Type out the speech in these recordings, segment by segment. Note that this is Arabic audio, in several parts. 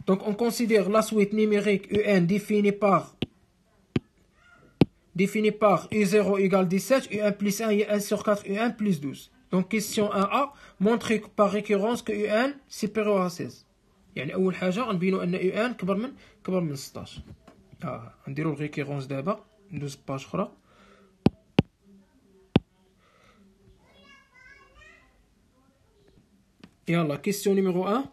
Donc on considère la suite numérique UN définie par U0 égale 17, UN plus 1 est 1 sur 4, UN plus 12. Donc question 1A, montrer par récurrence que UN supérieur à 16. يعني أول حاجة غنبينو أن UN كبر من 16. نديرو الريكيرونس دابا ندوز باج أخرى. Yalla, question numéro 1.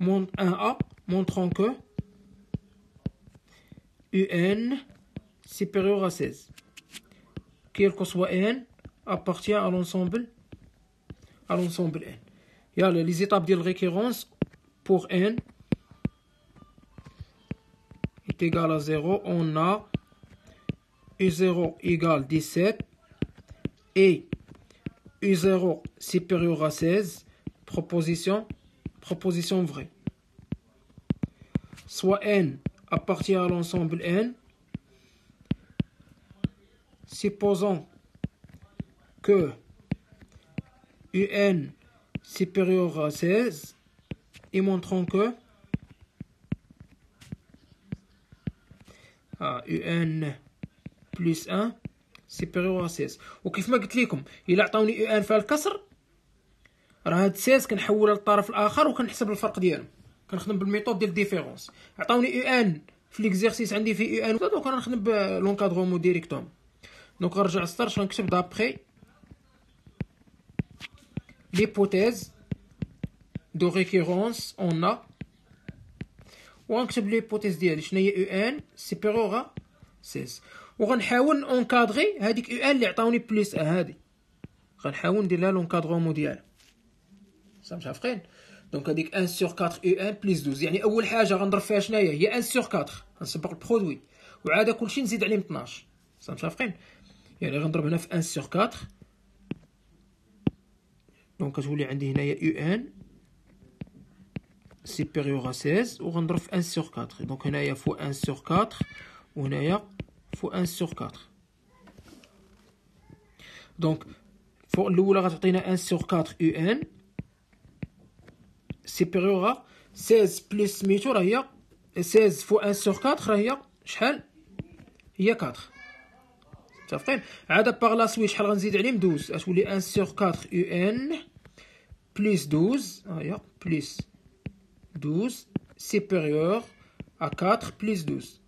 1A, montrant que UN supérieur à 16. Quel que soit N, appartient à l'ensemble N. Yalla, les étapes de récurrence pour N est égal à 0. On a U0 égale 17 et U0 supérieur à 16. Proposition vraie. Soit N appartient à l'ensemble N. Supposons que UN supérieur à 16 et montrons que UN plus 1 supérieur à 16. وكيف ما قلت لكم إلا عطاوني UN فيها الكسر راه هاد 16 كنحولها للطرف الاخر وكنحسب الفرق ديالهم. كنخدم بالميثود ديال ديفيرونس. عطاوني يو ان في ليكزيرسيس عندي في يو ان دونك انا نخدم بلونكادرومون ديريكتوم. دونك غنرجع للسطر اش غنكتب دابخي ليبوتيز دو ريكيرونس اون ا وغنكتب ليبوتيز ديالي شنو هي يو ان سيبيريور 16 وغنحاول اونكادري هذيك يو ان اللي عطاوني بليس هادي غنحاول ندير لها لونكادرومون ديالها. متفقين؟ دونك هذيك 1 sur 4 UN plus 12 يعني اول حاجه غنضرب فيها شناهي هي 1 sur 4 غنسبق البرودوي وعاد كلشي نزيد عليه 12. متفقين؟ يعني غنضرب هنا في 1 sur 4 دونك كتولي عندي هنايا UN supérieur à 16 وغنضرب في 1 sur 4 دونك هنايا فو 1 sur 4 وهنايا فو 1 sur 4. دونك فوق الاولى غتعطينا 1 sur 4 UN supérieur à 16 plus سميتو راه هي 16 فو 1 sur 4 راه هي شحال هي 4. متفقين؟ عاد باغ لا سويت شحال غنزيد عليه 12 غتولي 1 sur 4 UN plus 12 ها هي plus 12 supérieur à 4 plus 12.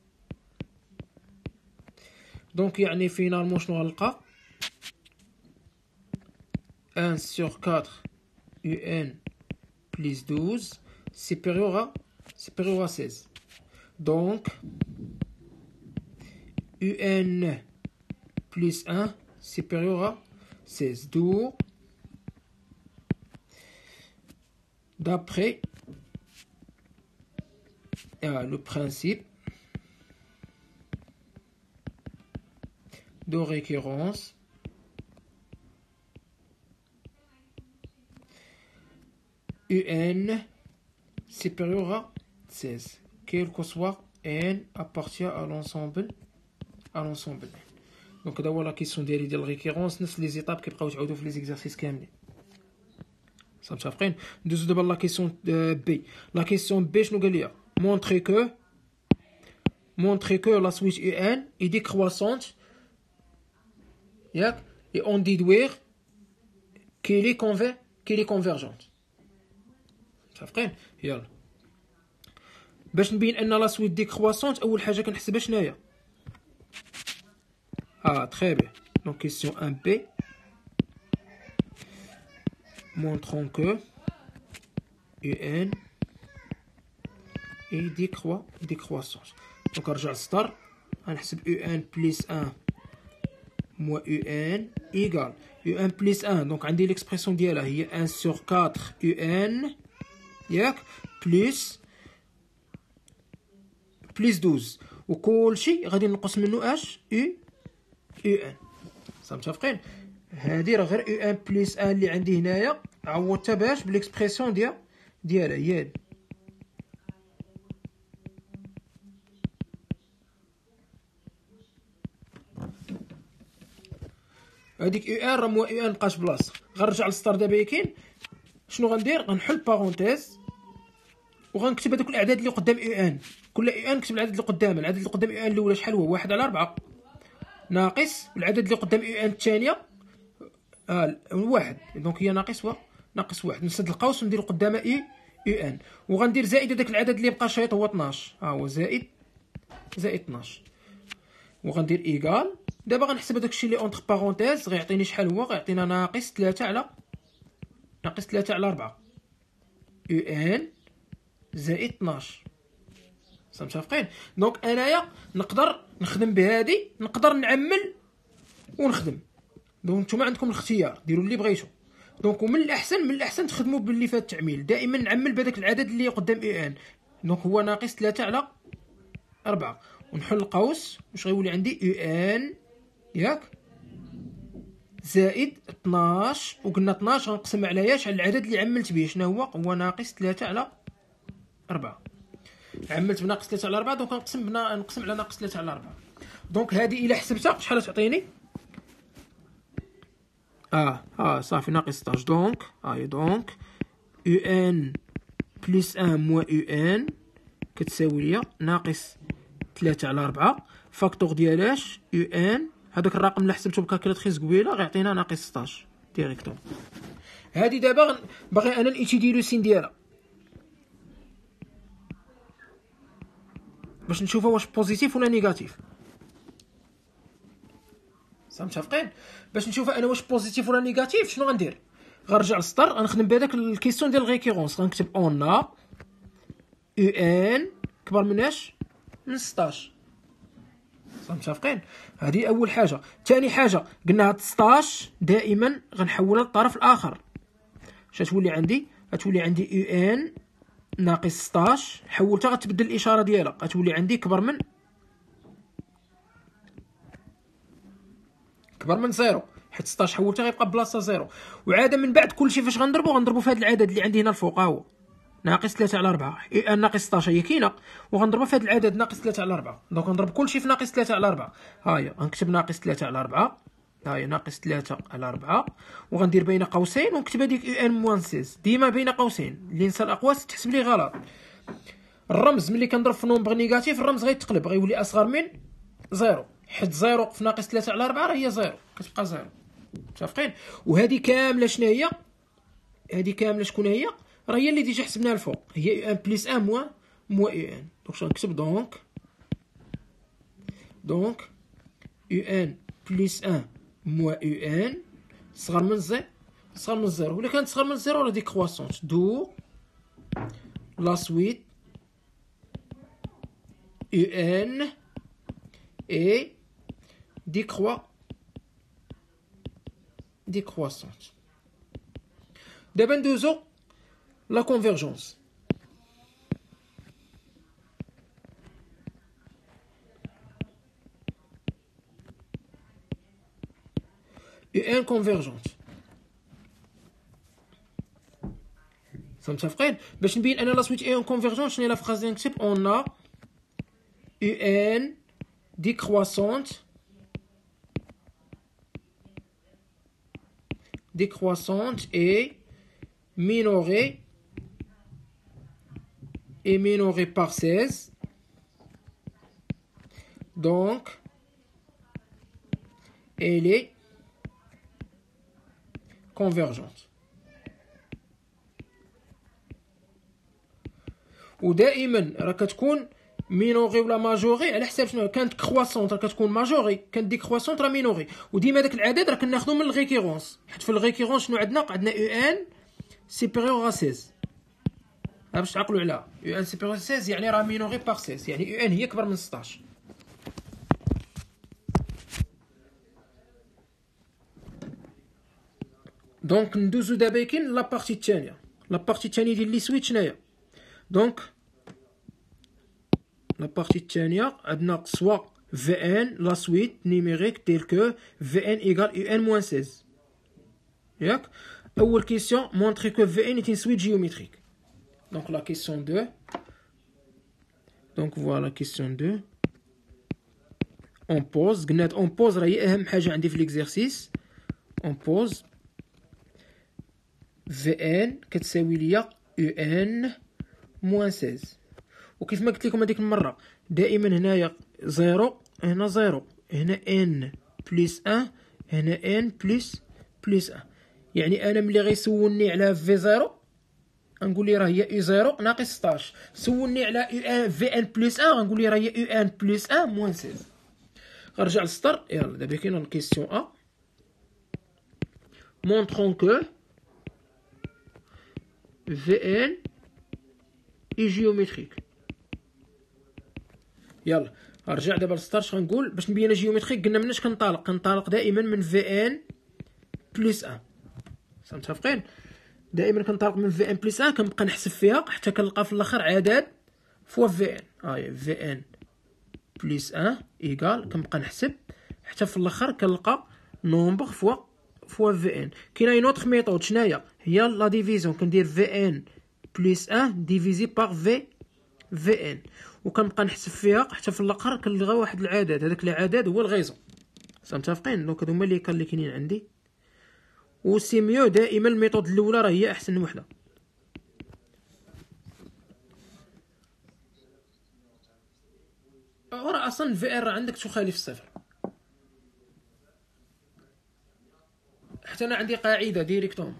دونك يعني فينالمون شنو غنلقى 1 sur 4 UN plus 12 supérieur à 16. Donc, UN plus 1 supérieur à 16. D'où, d'après le principe de récurrence, UN supérieur à 16. Quel que soit N appartient à l'ensemble Donc هذا هو لا كيسيون ديال الريكيرونس نفس لي زيتاب كيبقاو يتعاودوا في لي زيكزارسيس كاملين. متفقين؟ ندوزو دابا لا كيسيون بي. لا كيسيون بي شنو قال ليا؟ montrer que la suite UN est décroissante ياك et on déduire qu'elle est convergente. متفقين؟ يلا باش نبين ان لا سويت ديكرواسونت اول حاجه كنحسبها شناهي très bien. Donc question 1B montrons que UN est décroissance. Donc نرجع للسطر غنحسب UN plus 1 moins UN égale UN plus 1 donc عندي l'expression ديالها هي 1 sur 4 UN ياك plus 12 وكلشي غادي نقص منه اش UN. متفقين؟ هادي راه غير UN plus 1 اللي عندي هنايا عوضتها باش بالاكسبرسيون ديالها هي هادي. هاديك UN راه مو UN مبقاش بلاصه غنرجع للسطر دابا كاين شنو غندير غنحل بارونتيز وغنكتب هذوك الاعداد اللي قدام يو ان. كل يو ان نكتب العدد اللي قدام. العدد اللي قدام يو ان الاولى شحال هو؟ 1/4 ناقص العدد اللي قدام يو ان الثانيه واحد. دونك هي ناقص واحد. نسد القوس ونديرو قدامها يو ان، وغندير زائد هذاك العدد اللي بقى شريط هو 12. ها هو زائد 12، وغندير ايكال. دابا غنحسب هذاك الشيء اللي اونتر بارونتيز غيعطيني شحال هو. غيعطينا ناقص 3 على 4 يو ان زائد 12. متفقين؟ دونك انايا نقدر نخدم بهادي، نقدر نعمل ونخدم. دونك نتوما عندكم الاختيار، ديروا اللي بغيتو. دونك ومن الاحسن تخدموا باللي فات التعميل. دائما نعمل بهذاك العدد اللي قدام يو ان. دونك هو ناقص 3 على 4، ونحل القوس. واش غيولي عندي؟ يو ان ياك زائد 12. وقلنا 12 غنقسم على ياش؟ على العدد اللي عملت به. شنو هو ناقص 3 على 4. عملت بناقص 3 على 4، دونك نقسم على ناقص 3 على 4. دونك هذه الا حسبتها شحال تعطيني؟ صافي ناقص 16. دونك يو ان بلس 1 موان يو ان كتساوي ليا ناقص 3 على 4. فاكتور ديالاش؟ يو ان هذاك الرقم اللي حسبته بكالكولاتريس قبيله غيعطينا ناقص 16 ديريكتوم. هذه دابا باغي انا نيتيدي لو سين ديالها باش نشوفها واش بوزيتيف ولا نيجاتيف. متفقين؟ باش نشوفها انا واش بوزيتيف ولا نيجاتيف شنو غندير؟ غنرجع للسطر، غنخدم بهذاك الكيسيون ديال الريكيرونس. غنكتب اون يو ان كبر مناش؟ من 16. متفقين؟ هذه اول حاجه. ثاني حاجه قلنا هاد 16 دائما غنحولها للطرف الاخر. اش غتولي عندي؟ غتولي عندي يو ان ناقص 16. حولتها غتبدل الاشاره ديالها، غتولي عندي كبر من 0، حيت 16 حولتها غيبقى بلاصه 0. وعاده من بعد كلشي فاش غنضربو في هذا العدد اللي عندي هنا الفوق. ها هو ناقص 3 على 4. ناقص 16 هي كاينه، وغنضربها في هذا العدد ناقص 3 على 4. دونك غنضرب كلشي في ناقص 3 على 4. ها هي غنكتب ناقص 3 على 4. ها هي ناقص 3 على 4، وغندير بين قوسين ونكتب هذيك يو ان موان 16. ديما بين قوسين، اللي نسى الاقواس تحسب لي غلط. الرمز ملي كنضرب في نومبر نيجاتيف الرمز غيتقلب، غيولي اصغر من 0، حيت 0 في ناقص 3 على 4 راه هي 0، كتبقى 0. متفقين؟ وهذه كامله شنو هي؟ هذه كامله شكون هي؟ راه هي اللي ديجا حسبناها الفوق، هي يو ان بلس 1 موان يو ان. دونك شنو نكتب؟ دونك يو ان بلس 1 موان يو ان صغر من 0. ولا كانت صغر من 0 راه ديك كرواسونس دو لا سويت يو ان اي décroissante. دابا ندوزو لا كونفيرجونس. يو ان كونفيرجونت. متفقين؟ باش نبين انا لا سويت ان كونفيرجونت شنو هي لا فراز اللي نكتب؟ اون ا يو ان décroissante et minorée par 16. Donc elle est convergente. ودائما راه كتكون مينوري ولا ماجوري على حساب شنو. كانت كرواسونت راه كتكون ماجوري، كانت ديكرواسونت راه مينوري. وديما داك العدد راه كناخذو من الريكيرونس، حيت في الريكيرونس شنو عندنا يو ان سيبيريور ا 16. باش تعقلوا عليها، يو ان سيبيريور ا 16 يعني راه مينوري بار 16، يعني يو ان هي كبر من 16. دونك ندوزو دابا كاين لا بارتي الثانيه. لا بارتي الثانيه ديال لي سويت شناهي؟ دونك لا بارتي الثانيه عندنا سوا في ان لا سويت نيميريك تيل كو في ان ايكال يو ان موان 16. ياك اول كيسيون مونطري كو في ان est une suite géométrique. Donc la question 2. Donc voilà question 2. On pose. قلنا on pose راه هي اهم حاجه عندي في ليكزيرسيس. On pose في ان كتساوي ليا يو ان موان 16. وكيف ما قلت لكم هذيك المره دائما هنايا زيرو، هنا زيرو، هنا ان بلس 1، هنا ان بلس 1. يعني انا ملي غيسولني على في زيرو غنقول ليه راه هي يو زيرو ناقص 16. سولني على يو ان في ان بلس 1 غنقول ليه راه هي يو ان بلس 1 موان 16. غنرجع للسطر. يلا دابا كاينه الكيستيون ا. montrons que Vn est géométrique. يلا رجع دابا للسطر. اش غنقول باش نبين جيومتريك؟ قلنا مناش كنطالق دائما من Vn بلس 1. متفقين؟ دائما كنطالق من Vn بلس 1 كنبقى نحسب فيها حتى كنلقى في الاخر عدد فوا Vn. Vn بلس 1 ايكال كنبقى نحسب حتى في الاخر كنلقى نومبر فوا Vn. كاينه اون اوتر ميثود شناهي؟ هي لا ديفيزيون. كندير Vn بلس 1 ديفيزي باغ Vn وكنبقى نحسب فيها حتى في الاخر كنلغى واحد العدد. هذاك العدد هو الغيزون. متفقين؟ دونك هادو هما اللي كاينين عندي. و سي ميو دائما الميثود الاولى راه هي احسن وحده. وراه اصلا في ار عندك تخالف الصفر. حتى انا عندي قاعده ديريكتوم.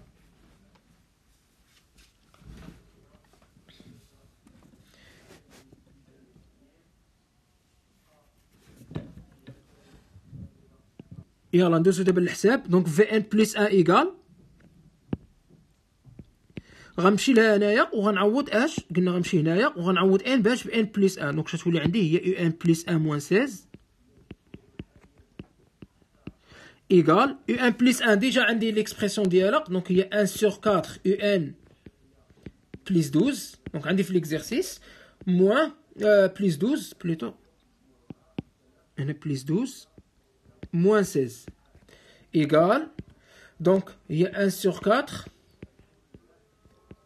يلا ندوزو دابا للحساب. دونك في ان بلس 1 ايكال غنمشي لهنايا وغنعوض اش قلنا. غنمشي هنايا وغنعوض ان باش في ان بلس 1. دونك شتولي عندي هي يو ان بلس 1 موان 16 ايكال يو ان بلس 1. ديجا عندي ليكسبرسيون ديالها. دونك هي 1 سور 4 يو ان بلس 12. دونك عندي في ليكزارسيس موان بلس 12 بلوتو هنا بلس 12 موان 16 ايكال. دونك هي 1 سور 4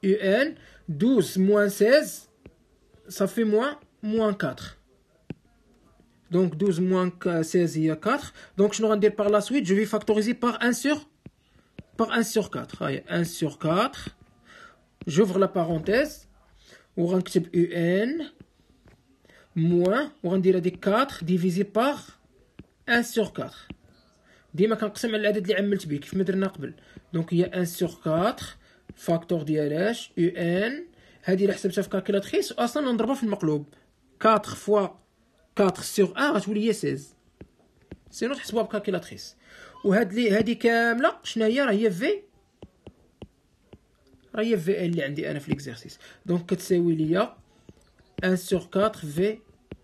UN 12 moins 16 ça fait moins 4. Donc 12 moins 16 il y a 4. Donc je vais dire par la suite je vais factoriser par 1 sur 4. Allez, 1 sur 4. J'ouvre la parenthèse. On va écrire UN moins on va dire 4 divisé par 1 sur 4. ديما كنقسم على العدد اللي عملت به كيف ما درنا قبل. دونك هي 1 sur 4 فاكتور ديالاش يو ان. هادي اللي حسبتها في كالكيلاتريس اصلا نضربها في المقلوب. 4 فوا 4 سور 1 غتولي هي 16. سينو تحسبوها بكالكيلاتريس. هادي كامله شنو هي؟ راه هي في ان اللي عندي انا في ليكزارسيس. دونك كتساوي ليا 1 سور 4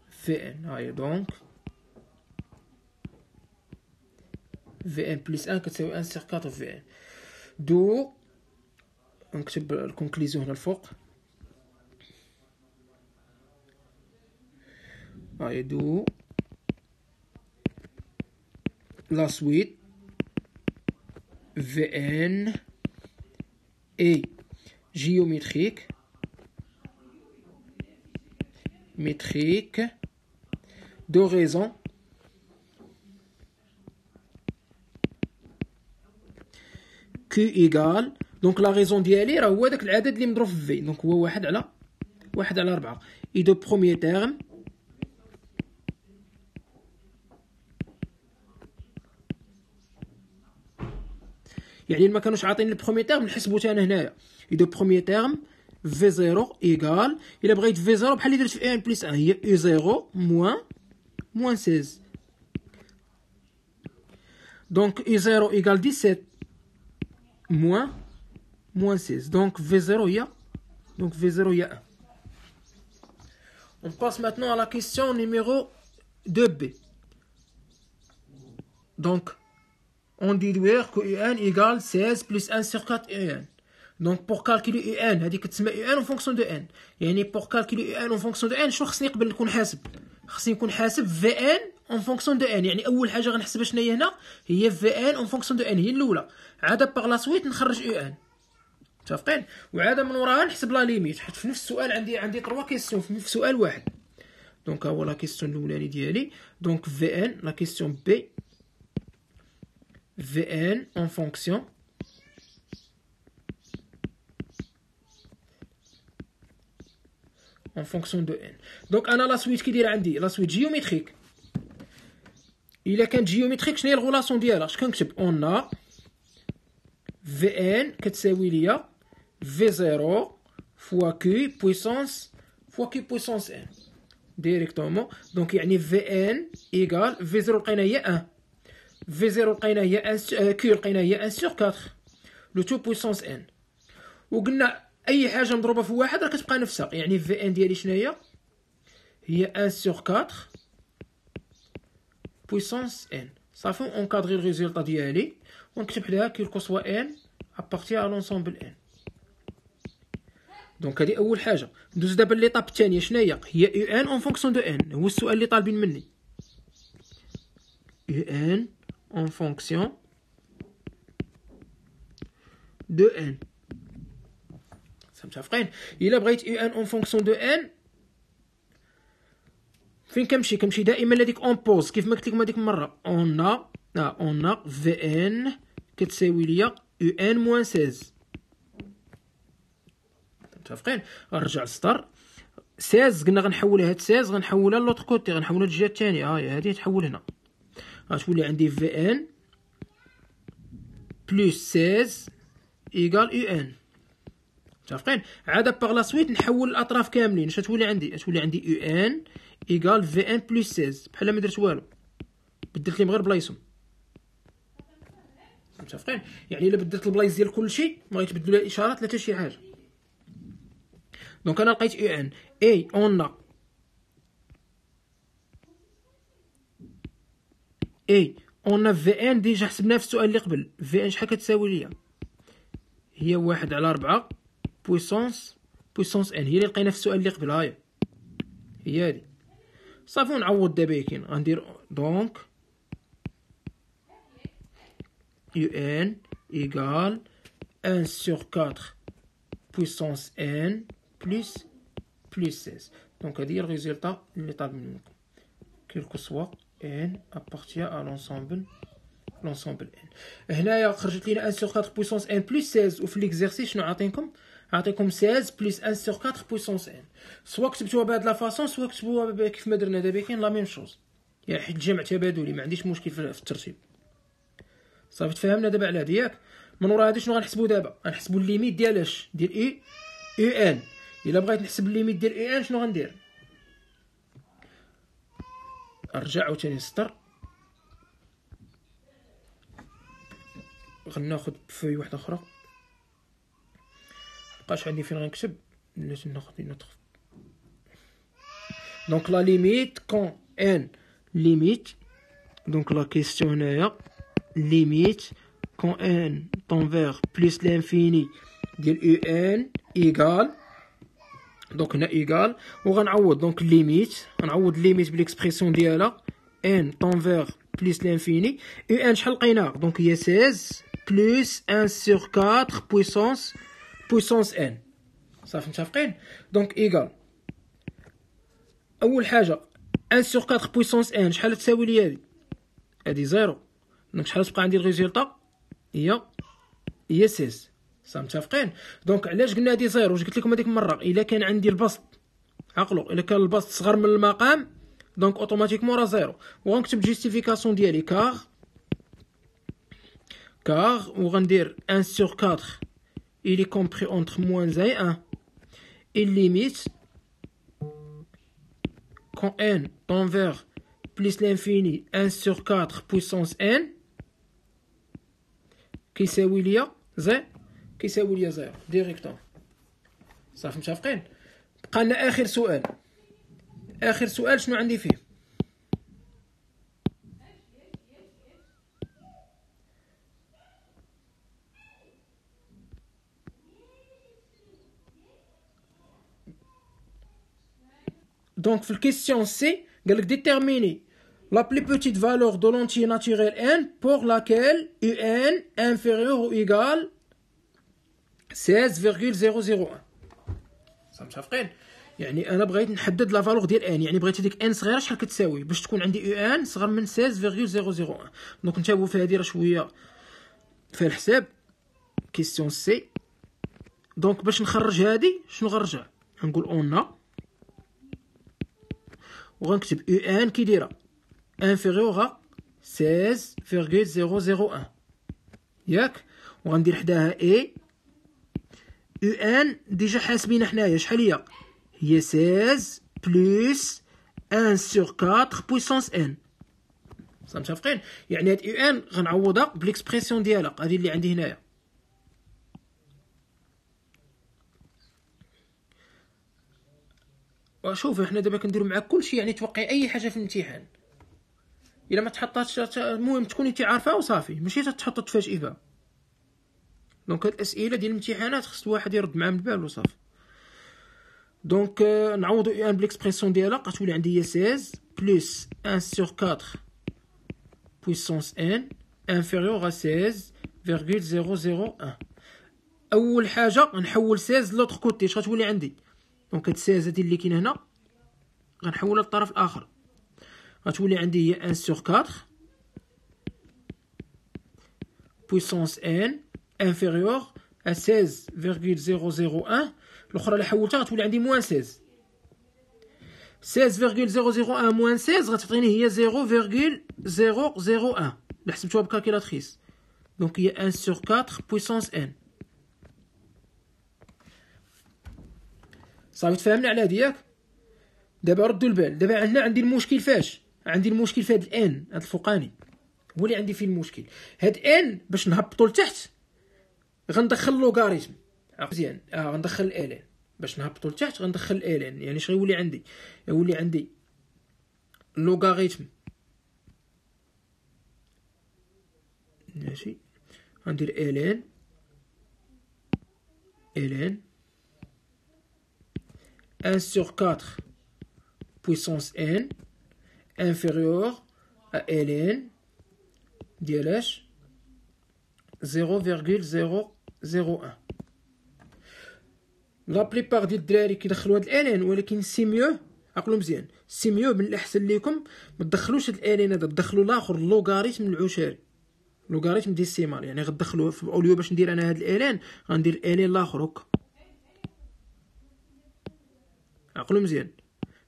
في ان. هاهي دونك في ان بلس 1 كتساوي 1 سور 4 في ان. دو نكتب الكونكليزيون هنا الفوق. دو لا سويت في ان اي جيوميتريك دو ريزون Q égale. دونك لا ريزون ديالي راه هو داك العدد اللي مضروب في في. دونك هو 1 على 4. اي دو بروميير تيرم يعني ما كانوش عاطين البروميير تيرم نحسبو حتى انا هنايا. اي دو بروميير تيرم في 0 ايكال. الا بغيت في 0 بحال اللي درت في ان بلس 1 هي يو 0 موان 16. دونك يو 0 ايكال 17 moins 16. Donc V0 il y a 1. On passe maintenant à la question numéro 2b. Donc on déduire que UN égale 16 plus 1 sur 4 UN. Donc pour calculer UN هذه كتسمى UN en fonction de N. يعني pour calculer UN en fonction de N شنو خصني قبل نكون حاسب؟ خصني نكون حاسب VN en fonction de N. يعني اول حاجه غنحسبها شنو هي هنا؟ هي VN en fonction de N هي الاولى. عاد باغ لا سويت نخرج UN. متفقين؟ وعاد من وراها نحسب لا ليميت. حيت في نفس السؤال عندي 3 كيسيون في سؤال واحد. دونك ها هو لا كيسيون الاولاني ديالي. دونك VN لا كيسيون بي VN en fonction اون فونكسيون دو ان. دونك انا لا سويت كي داير عندي لا سويت جيوميتريك. الا كانت جيوميتريك شنو هي الغولاسيون ديالها؟ اش كنكتب؟ اون ا في ان كتساوي ليا في 0 فوا كيو بويسونس فوا كيو بويسونس ان ديريكتومون. دونك يعني في ان ايكال في 0 لقينا هي 1، في 0 لقينا هي 1 كيو لقينا هي 1 سور 4 لو تو بويسونس ان. وقلنا اي حاجه مضروبه في واحد راه كتبقى نفسها، يعني في ان ديالي شنو هي 1 سور 4 بويسونس ان. صافي اونكادري الريزولطا ديالي ونكتب لها كيل كو سوا ان ابارتي ا لونسومبل ان. دونك هادي اول حاجه. ندوز دابا ليطاب الثانيه شنو هي يو ان اون فونكسيون دو ان. هو السؤال اللي طالبين مني يو ان اون فونكسيون دو ان. متفقين؟ الا بغيت يو ان اون فونكسيون دو ان فين كنمشي دائما لهاديك اون بوز كيف ما قلت لكم هذيك المره. اون في ان كتساوي ليا يو ان موان 16. متفقين؟ غنرجع للسطر 16 قلنا غنحولها هاد 16 غنحولها لوطر كوتي، غنحولها للجهه الثانيه. هادي تحول هنا غتولي عندي في ان بلس 16 ايكال يو ان. متفقين؟ عاد باغ لا سويت نحول الاطراف كاملين. اش تولي عندي؟ تولي عندي يو ان ايكال في ان بلس 16 بحال ما درت والو، بدلت لهم غير بلايصهم. متفقين؟ يعني الا بدلت البلايص ديال كلشي ما غيتبدلوا الاشارات لا حتى شي حاجه. دونك انا لقيت يو ان اي اون في ان ديجا حسبناها في السؤال اللي قبل. في ان شحال كتساوي ليا؟ هي 1 على 4 بويسونس ان، هي اللي لقينا في السؤال اللي قبل. هي هادي. صافي نعوض دابا كاين غندير دونك يو ان ايكال 1 سور 4 بويسونس ان بلس 16. دونك هادي هي الريزولطا اللي طالب منكم كيل كو سوا ان ابارتي ا لونسومبل ان. هنايا خرجت لينا 1 سور 4 بويسونس ان بلس 16. وفي ليكزيرسيس شنو عطيكم 16 بلس 1 سور 4 بويسونس ان. سوا كتبتوها بهاد لا فاصون سوا كتبوها كيف ما درنا دابا كاين لا ميم شوز، يعني حيت الجمع تبادلي ما عنديش مشكل في الترتيب. صافي تفهمنا دابا على هادي ياك. من ورا هادي شنو غنحسبوا دابا؟ غنحسبوا الليميت ديال اش؟ ديال يو ان. الا بغيت نحسب الليميت ديال يو ان شنو غندير؟ ارجع عاوتاني للسطر، غناخد فوي واحده اخرى مبقاش عندي فين غنكتب، بلاتي ناخد نوتر. دونك لا ليميت كون ان ليميت. دونك لا كيستيون هنايا ليميت كون ان طون بلس لانفيني ديال يو ان ايكال. دونك هنا ايكال وغنعوض دونك ليميت، غنعوض ليميت بالاكسبريسيون ديالها ان طون بلس لانفيني. يو ان شحال لقيناه؟ دونك هي 16 بلس 1 سور 4 بويسونس ان. صافي متفقين؟ دونك ايكال اول حاجه 1 سور 4 بويسونس ان شحال تساوي لي هادي 0. دونك شحال تبقى عندي الريزولطا؟ هي 16. صافي متفقين؟ دونك علاش قلنا هادي 0؟ واش قلت لكم هذيك المره؟ الا كان عندي البسط، عقلوا، الا كان البسط صغر من المقام دونك اوتوماتيكمون راه 0. وغنكتب جيستيفيكاسيون ديالي كار وغندير 1 سور 4 il est compris entre moins 1 et 1 et limite quand n tend vers plus l'infini 1 sur 4 puissance n كيساوي ليا كيساوي ليا 0 ديريكتوم. صافي متفقين؟ بقى لنا اخر سؤال شنو عندي فيه؟ Donc, la question C, il déterminer la plus petite valeur de l'entier naturel n pour laquelle un inférieur ou égal 16,001. Ça متفقين؟ يعني انا بغيت نحدد لا فالور ديال ان، يعني بغيت هذيك ان صغيره شحال كتساوي باش تكون عندي ان صغر من 16,001. دونك نتابعوا في هذه راه شويه في الحساب. كيستيون سي. دونك باش نخرج هذه شنو غنرجع نقول اون وغنكتب يو ان كي دايره انفيريور 16.001 ياك، وغندير حداها اي يو ان ديجا حاسبين حنايا شحال هي 16 بلس 1 sur 4 بويسونس ان. متفقين؟ يعني هاد يو ان غنعوضها بليكسبرسيون ديالها هادي اللي عندي هنايا. وشوف احنا دابا كنديرو معاك كلشي، يعني توقعي اي حاجه في الامتحان الا ما تحطاتش، المهم تكوني انت عارفاها وصافي، ماشي تحط تفاجئي بها. دونك هاد الاسئله ديال الامتحانات خص الواحد يرد معاهم البال وصافي. دونك نعوضو يو ان بليكسبرسيون ديالها، غتولي عندي هي 16 بلس 1 sur 4 puissance n inférieur à 16.001. اول حاجه غنحول 16 لوطخ كوتي، اش غتولي عندي؟ دونك هاد 16 هادي اللي كاينه هنا غنحولها للطرف الاخر، غتولي عندي هي 1 sur 4 puissance n inférieur à 16.001. الاخرى اللي حولتها غتولي عندي موان 16. 16.001 موان 16 غتعطيني هي 0.001 اللي حسبتوها بكالكيلاتريس. دونك هي 1 sur 4 puissance n. صافي تفهمنا على هادي ياك؟ دابا ردوا البال، دابا عندي المشكل فاش؟ عندي المشكل في هاد الان، هاد الفوقاني هو اللي عندي فيه المشكل. هاد ان باش نهبطو لتحت غندخل لوغاريتم مزيان، غندخل الان باش نهبطو لتحت، غندخل الان. يعني اش غيولي عندي؟ يولي عندي لوغاريتم، ماشي غندير الان 1 sur 4 puissance n inférieur à ln ديالاش 0.001. لا بليبار ديال الدراري كيدخلوا هاد الان، ولكن سي ميو، عقلوا مزيان، سي ميو من الاحسن ليكم ما تدخلوش هاد الان هذا، تدخلوا الاخر اللوغاريتم العشاري، لوغاريتم ديسيمال. يعني غتدخلوه في الاوليو باش ندير انا هاد الان، غندير الان الاخر هكا. عقلوا مزيان،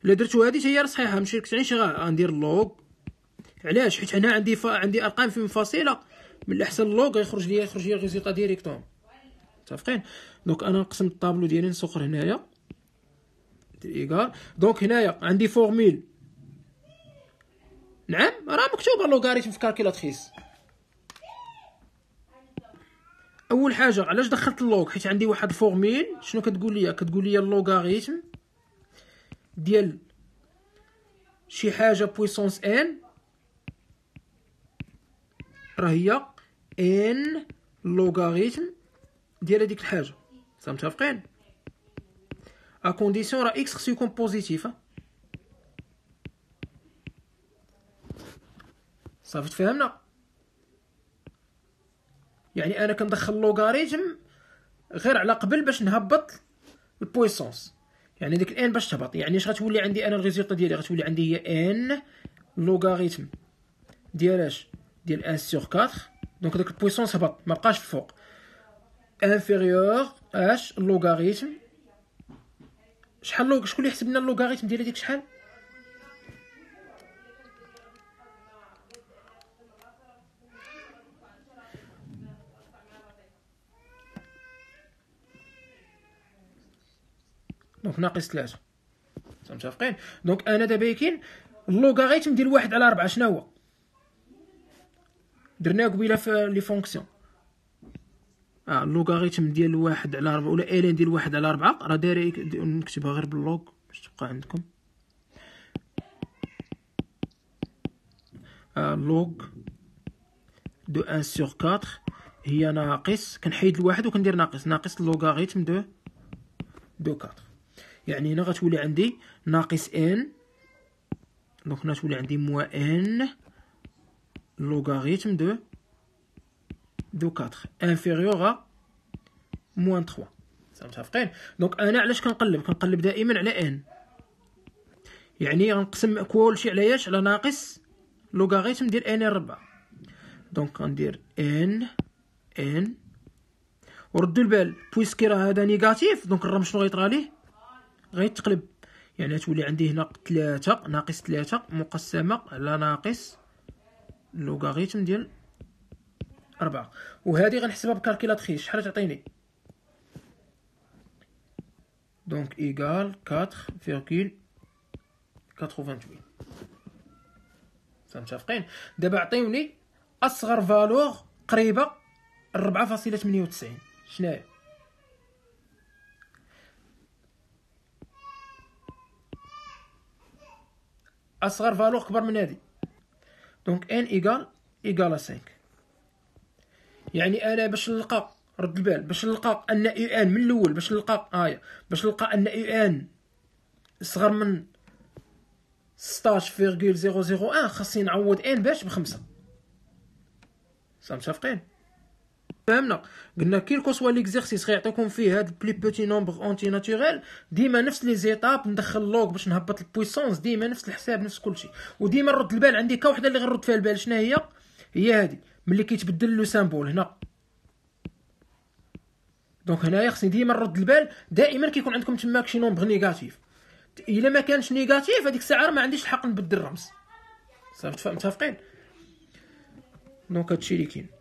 الا درتو هادي هي صحيحه، ماشي كتعنيش غندير لوغ. علاش؟ حيت هنا عندي ارقام في منفصله، من الاحسن اللوغ يخرج لي الريزلطا ديريكتوم. متفقين؟ دونك انا نقسم الطابلو ديالي، نسوق هنايا دير ايكال. دونك هنايا عندي فورميل، نعم راه مكتوبه لوغاريتم في كالكيلاتريس. اول حاجه علاش دخلت اللوغ؟ حيت عندي واحد الفورميل شنو كتقول لي؟ كتقول لي اللوغاريتم ديال شي حاجه بويسونس ان راه هي ان لوغاريتم ديال هذيك الحاجه. متفقين؟ ا كونديسيون راه اكس خصو يكون بوزيتيف. صافي تفهمنا؟ يعني انا كندخل لوغاريتم غير على قبل باش نهبط البويسونس، يعني ديك الان باش تهبط. يعني اش غتولي عندي انا الريزلطه ديالي؟ غتولي عندي هي ان لوغاريتم ديالاش ديال 1 sur 4. دونك داك البويسونس هبط ما بقاش الفوق، انفيريور اش اللوغاريتم شحال شكون اللي يحسب لنا اللوغاريتم ديال هذيك شحال؟ دونك ناقص 3. متفقين؟ دونك انا دابا كاين اللوغاريتم ديال 1 على 4 شنو هو؟ درناه قبيله في لي فونكسيون. اللوغاريتم ديال 1 على 4 ولا الين ديال 1 على 4 راه داير، نكتبها غير باللوغ باش تبقى عندكم. لوغ دو 1 sur 4 هي ناقص، كنحيد الواحد وكندير ناقص اللوغاريتم دو 4. يعني هنا غتولي عندي ناقص ان، دونك هنا تولي عندي موان ان لوغاريتم دو 4 انفيريور ا موان 3. متفقين؟ دونك انا علاش كنقلب دائما على ان؟ يعني غنقسم كلشي على ياش؟ على ناقص لوغاريتم ديال ان الربع. دونك غندير ان وردوا البال بويسكي راه هذا نيجاتيف، دونك الرقم شنو غيطرى ليه؟ غيتقلب. يعني تولي عندي هنا 3 ناقص 3 مقسمة على ناقص لوغاريتم ديال 4. وهذه غنحسبها بكالكيلاتريس. شحال تعطيني؟ دونك ايكال 4,88. متفقين؟ دابا عطيوني اصغر فالور قريبه 4.98. شناهي؟ اصغر فالور كبر من هذه. دونك ان ايكال 5. يعني انا باش نلقى، رد البال، باش نلقى ان يو ان من الاول، باش نلقى ان يو ان صغر من 16.001 خاصني نعوض ان باش ب5. متفقين؟ فهمنا؟ قلنا كيلكو سوا ليكزيرسيس غيعطيكم فيه هاد بلي بوتي نومبر اونتي ناتوريل، ديما نفس لي زيتاب، ندخل لوغ باش نهبط البويسونس، ديما نفس الحساب نفس كلشي. وديما نرد البال، عندي كوحده اللي غنرد فيها البال، شنو هي هادي ملي كيتبدل لو سامبول هنا. دونك هنايا خصني ديما نرد البال، دائما كيكون عندكم تماك شي نومبر نيجاتيف. الا ما كانش نيجاتيف هذيك الساعه ما عنديش الحق نبدل الرمز. صافي متفقين؟ دونك هادشي اللي كاين.